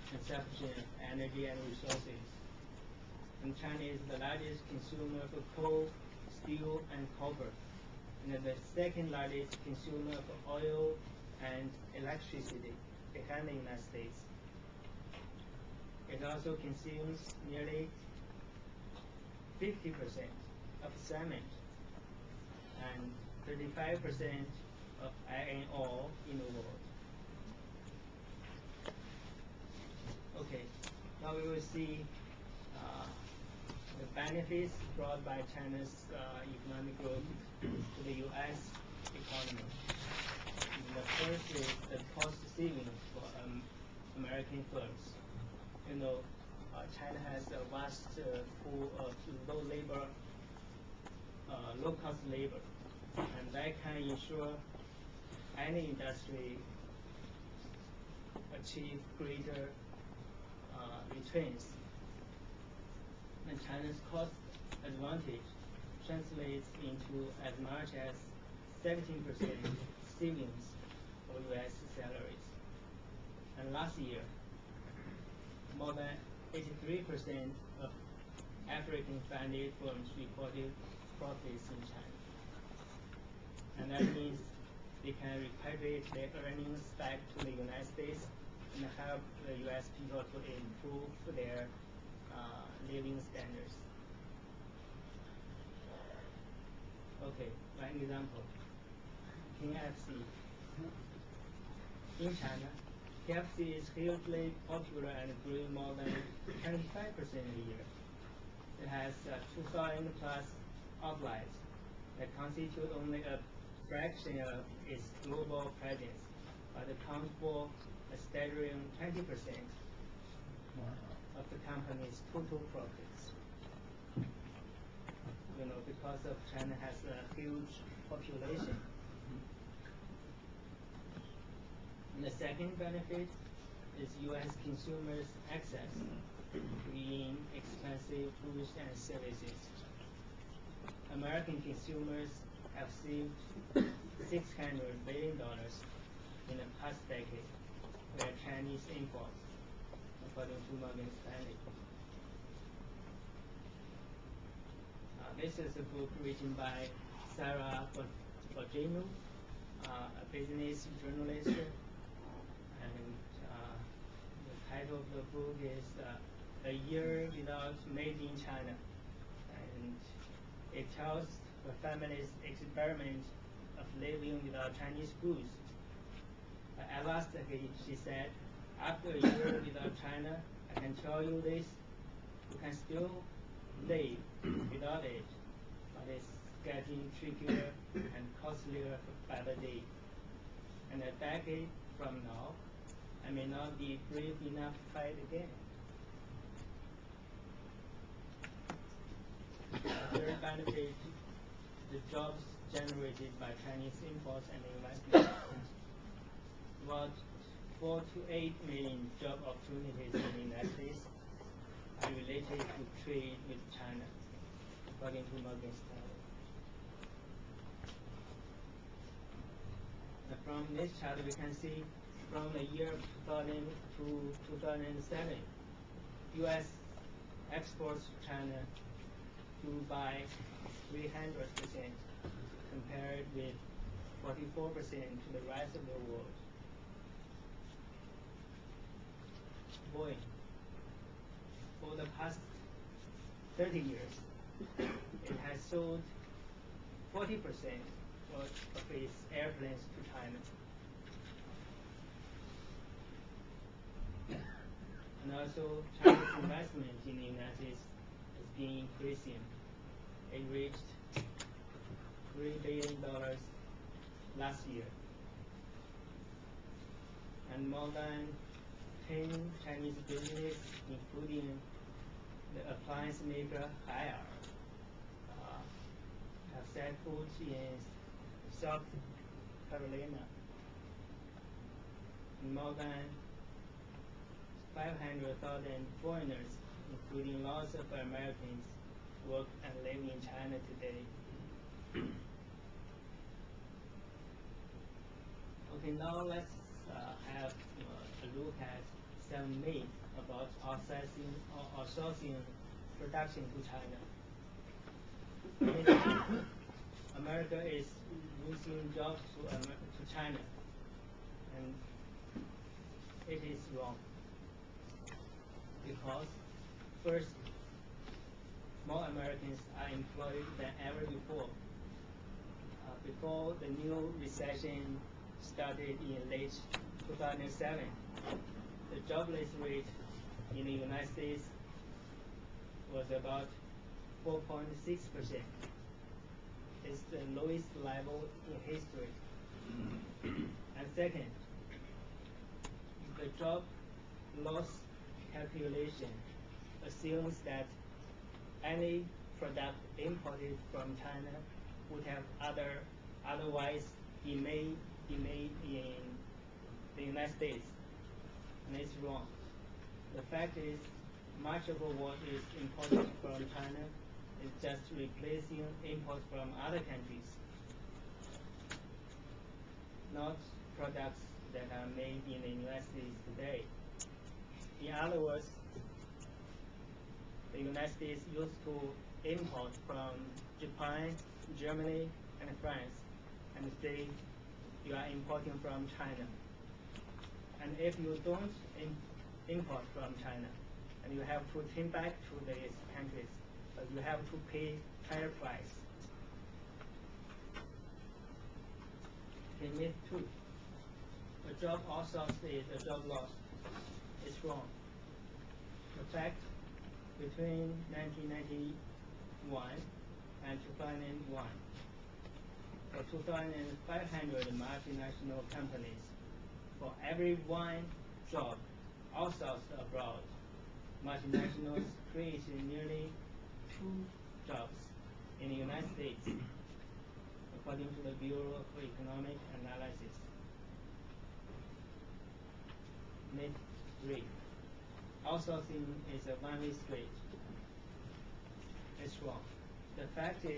consumption of energy and resources. And China is the largest consumer of coal, steel, and copper, and the second largest consumer of oil and electricity behind the United States. It also consumes nearly 50% of cement and 35% of iron ore in the world. Okay, now we will see the benefits brought by China's economic growth to the U.S. economy. And the first is the cost savings for American firms. You know, China has a vast pool of low-cost labor, and that can ensure any industry achieve greater returns. And China's cost advantage translates into as much as 17% savings for U.S. salaries. And last year, more than 83% of African-funded firms reported profits in China. And that means they can repatriate their earnings back to the United States and help the U.S. people to improve their living standards. Okay, one example, KFC. In China, KFC is hugely popular and growing more than 25% a year. It has 2,000 plus outlets that constitute only a fraction of its global presence, but account for a staggering 20% of the company's total profits. You know, because of China has a huge population. And the second benefit is U.S. consumers' access to inexpensive goods and services. American consumers have saved $600 billion in the past decade via Chinese imports, according to Morgan Stanley. This is a book written by Sarah Bogino, a business journalist, and the title of the book is A Year Without Made in China, and it tells the family's experiment of living without Chinese goods. At last, she said, after a year without China, I can tell you this, you can still live without it, but it's getting trickier and costlier by the day. And a decade from now, I may not be brave enough to fight again. The third benefit, the jobs generated by Chinese imports and investments. About 4 to 8 million job opportunities in the United States are related to trade with China, according to Morgan Stanley. From this chart, we can see from the year 2000 to 2007, U.S. exports to China grew by 300%, compared with 44% to the rest of the world. Boeing, for the past 30 years, it has sold 40% of its airplanes to China. And also, China's investment in the United States has been increasing. It reached $3 billion last year. And more than 10 Chinese businesses, including the appliance maker Haier, have set foot in South Carolina. And more than 500,000 foreigners, including lots of Americans, work and live in China today. Okay, now let's have a look at some myth about outsourcing production to China. America is losing jobs to China, and it is wrong. Because first, more Americans are employed than ever before. Before the new recession started in late 2007, the jobless rate in the United States was about 4.6%. It's the lowest level in history. And second, the job loss calculation assumes that any product imported from China would have otherwise be made in the United States, and it's wrong. The fact is, much of what is imported from China is just replacing imports from other countries, not products that are made in the United States today. In other words, the United States used to import from Japan, Germany, and France, and say you are importing from China. And if you don't import from China, and you have to turn back to these countries, you have to pay higher price. In myth 2, a job outsourced is a job loss. It's wrong. In fact, between 1991 and 2001, for 2,500 multinational companies, for every one job outsourced abroad, multinationals created nearly 2 jobs in the United States, according to the Bureau of Economic Analysis. Myth 3. Outsourcing is a one-way street. It's wrong. The fact is,